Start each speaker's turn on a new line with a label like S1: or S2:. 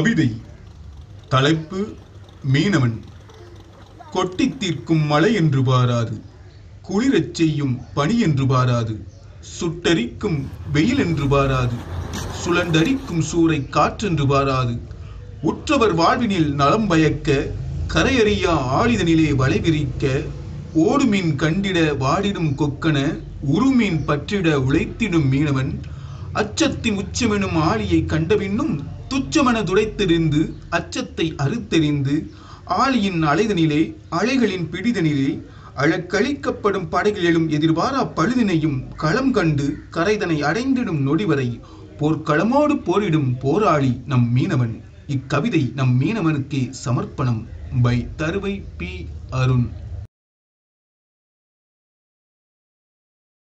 S1: கவிதை தலைப்பு மீனவன். கொட்டித் தீர்க்கும் மழை என்று பாராது, குளிரச் செய்யும் பனி என்று பாராது, சுட்டரிக்கும் வெயில் என்று பாராது, சுழண்டரிக்கும் சூறை காற்றென்று பாராது, உற்றவர் வாழ்வினில் நலம் பயக்க, கரையறியா ஆழிதனிலே வளைவிரிக்க, ஓடுமீன் கண்டிட வாடிடும் கொக்கன, உருமீன் பற்றிட உழைத்திடும் மீனவன், அச்சத்தின் உச்சமெனும் ஆழியை கண்டபின்னும் துச்சமன துடைத்தெறிந்து அச்சத்தை அறுத்தெறிந்து, ஆழியின் அலைதனிலே அலைகளின் பிடிதனிலே அழக்கழிக்கப்படும் படகில் எழும் எதிர்பாரா பழுதினையும் களம் கண்டு கரைதனை அடைந்திடும் நொடிவரை போர்க்களமோடு போரிடும் போராளி நம் மீனவன். இக்கவிதை நம் மீனவனுக்கே சமர்ப்பணம். By Tharuvai P. அருண்.